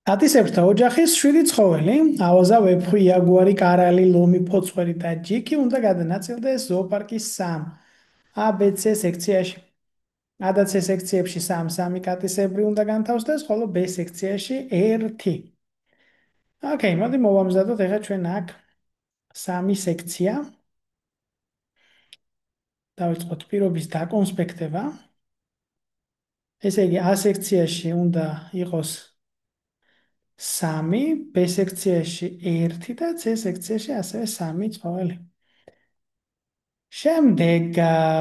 ატისებრთა ოჯახის 7 ცხოველი, ავაზა, ვეფხვი, იაგუარი, კარალი, ლომი, ფოცხვერი და ჯიქი უნდა გადანაწილდეს ზოოპარკის სამ ABC სექციაში. ABC სექციებში სამ-სამი კატისებრი უნდა განთავსდეს, ხოლო B სექციაში ერთი. ოკეი, მოდი მოვამზადოთ ეხლა ჩვენ აქ სამი სექცია. დავიწყოთ პირობის დაკონსპექტება. ესე იგი, A სექციაში უნდა იყოს სამი, B სექციაში ერთი და C სექციაში ასევე სამი ცხოველი. შემდეგ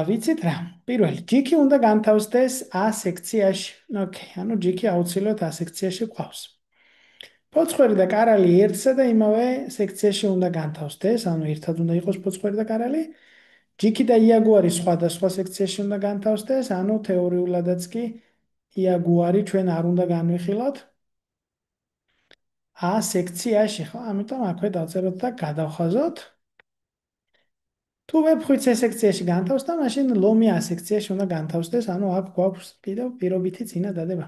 ვიცით რა. პირველი, ჯიქი უნდა განთავსდეს A სექციაში. ოკეი, ანუ ჯიქი აუცილებლად A სექციაში ყავს. ფოცხვერი და კარალი ერთსა და იმავე სექციაში უნდა განთავსდეს, ანუ ერთად უნდა იყოს ფოცხვერი და კარალი. ჯიქი და იაგუარი სხვადასხვა სექციაში უნდა განთავსდეს, ანუ თეორიულადაც კი იაგუარი ჩვენ არ უნდა განვიხილოთ A სექციაში, ხო? ამიტომ აქვე დავწეროთ და გადავხაზოთ. თუ ვეფხვით C სექციაში განთავსდა, მაშინ ლომი A სექციაში უნდა განთავსდეს, ანუ აქ გვაქვს კიდევ პირობითი წინადადება.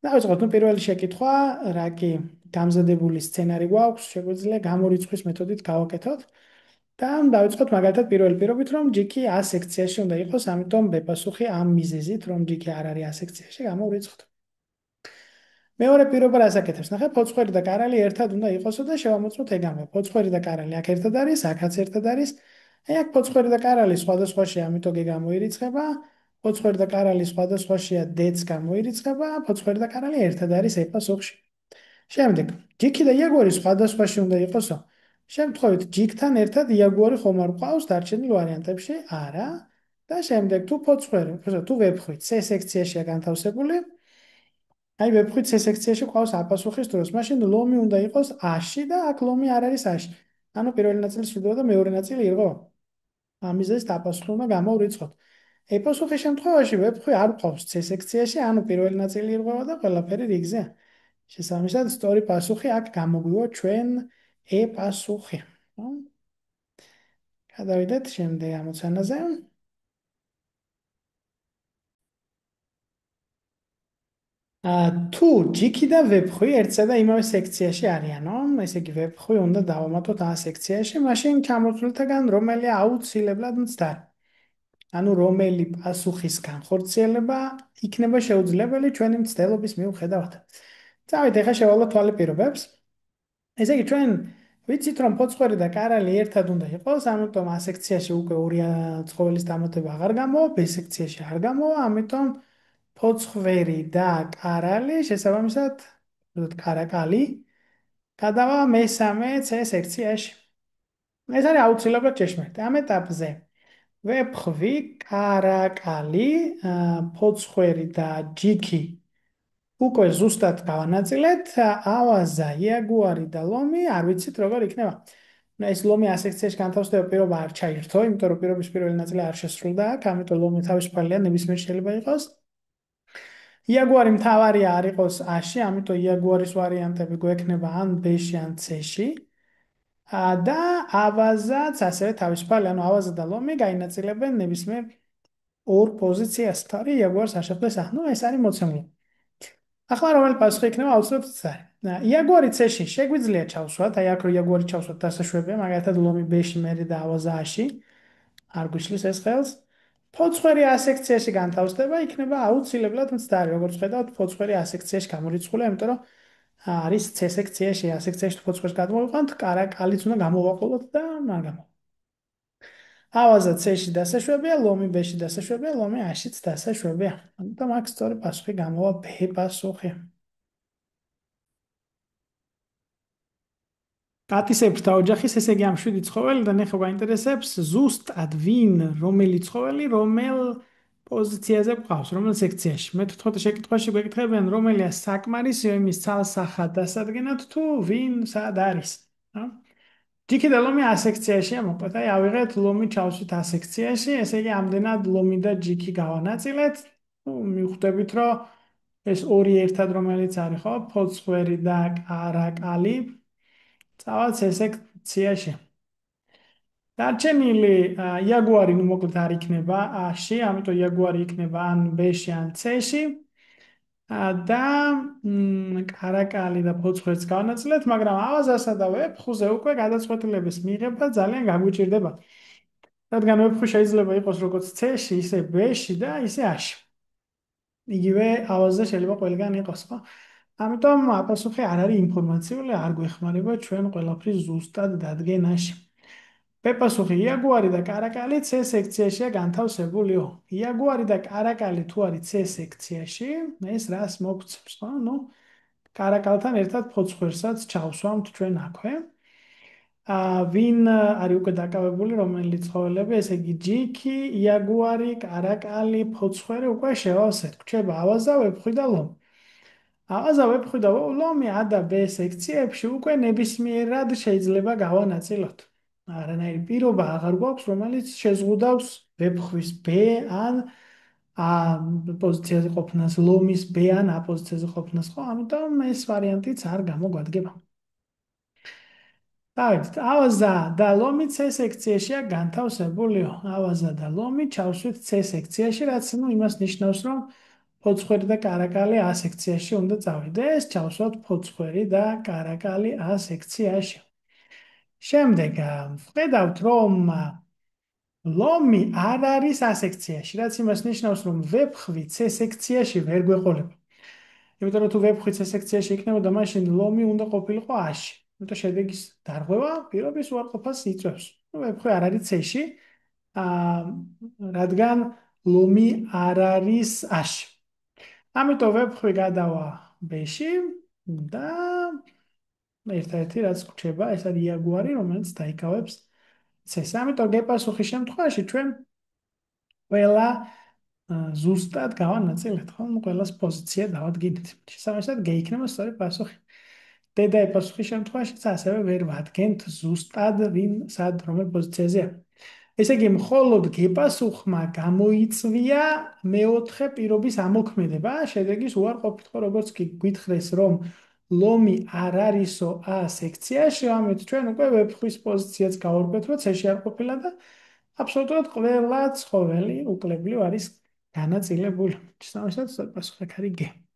დავიწყოთ, ნუ პირველი შეკითხვა, რა კი გამზადებული სცენარი გვაქვს, შეგვიძლია გამორიცხვის მეთოდით გავაკეთოთ. და დავიწყოთ მაგალითად პირველი პირობით, რომ ჯიქი A სექციაში უნდა იყოს, ამიტომ B პასუხი ამ მიზეზით, რომ ჯიქი არ არის A სექციაში, გამოვიწყოთ. მეორე პირობა რას აკეთებს? ნახე, ფოცხვერი და კარალი ერთად უნდა იყოსო და შევამოწმოთ ეგამე. ფოცხვერი და კარალი აქ ერთად არის, აქაც ერთად არის. აი აქ ფოცხვერი და კარალი სხვადასხვაშია, ამიტომ გ გამოირიცხება. ფოცხვერი და კარალი სხვადასხვაშია, D-ც გამოირიცხება. ფოცხვერი და კარალი ერთად არის E პასუხში. შემდეგ, ჯიქი და იაგუარი სხვადასხვაში უნდა იყოსო. შემთხვევით, ჯიქთან ერთად იაგუარი ხომ არ ყავს დარჩენილ ვარიანტებში? არა. და შემდეგ, თუ ფოცხვერი, თუ ვეფხვით, C სექციაშია განთავსებული, აი ვეფხვით C სექციაში ყავს A პასუხის დროს, მაშინ ლომი უნდა იყოს A-ში და აქ ლომი არ არის A-ში. ანუ პირველი ნაწილი სრულდება და მეორე ნაწილი იყო. ამისეს A პასუხი უნდა გამოვიწყოთ. E პასუხის შემთხვევაში ვეფხვი არ ყავს C სექციაში, ანუ პირველი ნაწილი ირღვევა და ყველაფერი რიგზე. შესაბამისად, სწორი პასუხი აქ გამოგვივა ჩვენ E პასუხი. გადავიდეთ შემდეგ ამოცანაზე. თუ ჯიქი და ვეფხვი ერთსა და იმავე სექციაში არიანო, ესე იგი ვეფხვი უნდა დავამატოთ A სექციაში, მაშინ ჩამოთვლითაგან რომელია აუცილებლად მცდარი. ანუ რომელი პასუხის განხორციელება იქნება შეუძლებელი ჩვენი მცდელობის მიუხედავად. წავით ეხლა შევალოთ თვალე პირობებს. ესე იგი ჩვენ ვიცით რომ ფოცხვერი და კარალი ერთად უნდა იყოს, ამიტომ A სექციაში უკვე ორი ცხოველის დამატება აღარ გამოვა, B სექციაში არ გამოვა, ამიტომ ფოცხვერი და კარალი შესაბამისად, კარაკალი გადავა მესამე C სექციაში. ეს არის აუცილებლად ჭეშმარიტი. ამ ეტაპზე ვეფხვი, კარაკალი, ფოცხვერი და ჯიქი უკვე ზუსტად გავანაწილეთ, ავაზა, იაგუარი და ლომი არ ვიცით როგორ იქნება. ეს ლომი A სექციაში განთავსდება პირობა არ ჩაირთო, იმიტომ რომ პირობის პირველი ნაწილი არ შესრულდა აქ, ამიტომ ლომი თავისუფალია, ნებისმიერ შეიძლება იყოს. იაგუარი მთავარია არ იყოს A-ში, ამიტომ იაგუარის ვარიანტები გვექნება ან B-ში, ან C-ში. და ავაზაც ასევე თავისუფალი, ანუ ავაზა და ლომი გაინაწილებენ ნებისმიერ ორ პოზიციას. თავი იაგუარს არ შეხვდეს A. ნუ ეს არის მოცემული. ახლა რომელი პასუხი იქნება აუცილებლად C. იაგუარი C-ში შეგვიძლია ჩავსვათ, აი აქ რო იაგუარი ჩავსვათ დასაშვებია, მაგალითად ლომი B-ში მერე და ავაზა A-ში. არ გვიშლის ეს ხელს. ფოცხვერი A სექციაში განთავსდება, იქნება აუცილებლად მცდარი. როგორც ხედავთ, ფოცხვერი A სექციაში გამორიცხულია, იმიტომ რომ არის C სექციაში, A სექციაში ფოცხვერს გადმოვიყვანთ, კარაკალიც უნდა გამოვაყოლოთ და არ გამოვა. ავაზა C-ში დასაშვებია, ლომი B-ში დასაშვებია, ლომი A-შიც დასაშვებია. ამიტომ აქ სწორი პასუხი გამოვა B პასუხი. კატისებრთა ოჯახის, ესე იგი ამ 7 ცხოველიდან ეხლა გაინტერესებს ზუსტად ვინ, რომელი ცხოველი, რომელ პოზიციაზე ყავს, რომელ სექციაში. მეთოთხმეტე შეკითხვაში გვეკითხებიან, რომელია საკმარისი იმის ცალსახად დასადგენად თუ ვინ სად არის. ჯიქი და ლომი A სექციაშია მოკლედ. აი ავიღეთ ლომი ჩავსვით A სექციაში, ესე იგი ამდენად ლომი და ჯიქი გავანაწილეთ. მივხვდებით, რომ ეს ორი ერთად რომელიც არის, ხო, ფოცხვერი და კარაკალი წავალ C სექციაში. დარჩენილი იაგუარი ნუ მოკლედ არ იქნება A-ში, ამიტომ იაგუარი იქნება ან B-ში, ან C-ში. და კარაკალი და ფოცხვერს გავანაწილეთ, მაგრამ ავაზასა და ვეფხვზე უკვე გადაწყვეტილების მიღება ძალიან გაგვიჭირდება. რადგან ვეფხვი შეიძლება იყოს როგორც C-ში, ისე B-ში და ისე A-ში. იგივე ავაზზე შეიძლება ყველგან იყოს, ხო? ამიტომ აპასუხი არ არის ინფორმაციული, არ გვეხმარება ჩვენ ყველაფრის ზუსტად დადგენაში. პეპასუხი იაგუარი და კარაკალი C სექციაშია განთავსებულიო. იაგუარი და კარაკალი თუ არის C სექციაში, ეს რას მოგცემს, ხო? ნუ კარაკალთან ერთად ფოცხვერსაც ჩავსვამთ ჩვენ აქვე. ვინ არის უკვე დაკავებული, რომელი ცხოველები, ესე იგი ჯიქი, იაგუარი, კარაკალი, ფოცხვერი უკვე შევავსეთ. რჩება ავაზა, ვეფხვი და ლომი. ავაზა, ვეფხვი და ლომი A და B სექციებში უკვე ნებისმიერად შეიძლება გავანაწილოთ. არანაირი პირობა აღარ გვაქვს, რომელიც შეზღუდავს ვეფხვის B ან A პოზიციაზე ყოფნას, ლომის B ან A პოზიციაზე ყოფნას, ხო? ამიტომ ეს ვარიანტიც არ გამოგვადგება. დავით, ავაზა და ლომი C სექციაშია განთავსებულიო. ავაზა და ლომი ჩავსვით C სექციაში, რაც იმას ნიშნავს, რომ ფოცხვერი და კარაკალი A სექციაში უნდა წავიდეს. ჩავსვათ ფოცხვერი და კარაკალი A სექციაში. შემდეგ ვხედავთ, რომ ლომი არ არის A სექციაში, რაც იმას ნიშნავს, რომ ვეფხვი C სექციაში ვერ გვეყოლება. იმიტომ რომ თუ ვეფხვი C სექციაში იქნებოდა, მაშინ ლომი უნდა ყოფილიყო A-ში. იმიტომ შედეგის დარღვევა პირობის უარყოფას იწვევს. ვეფხვი არ არის C-ში, რადგან ლომი არ არის A-ში. ამიტომ ვეფხვი გადავა B-ში და ერთადერთი რაც გვჭირდება, ეს არის იაგუარი, რომელიც დაიკავებს C-ს. ამიტომ გეპასუხის შემთხვევაში ჩვენ ყველა ზუსტად გავანაწილეთ, ხო? ყველას პოზიცია დავადგინეთ. შესაბამისად გეიქნება სწორი პასუხი. დედა ეპასუხის შემთხვევაშიც ასევე ვერ ვადგენთ ზუსტად ვინ სად რომელ პოზიციაზეა. ესე იგი, მხოლოდ გეპასუხმა გამოიწვია მეოთხე პირობის ამოქმედება, შედეგის უარყოფით, ხო, როგორც კი გითხრეს, რომ ლომი არ არისო A სექციაში, ამით ჩვენ უკვე ვეფხვის პოზიციაც გავარკვევთ, C-ში არ ყოფილა და აბსოლუტურად ყველა ცხოველი უკლებლივ არის განაწილებული. შესაბამისად, სწორი პასუხი არის G.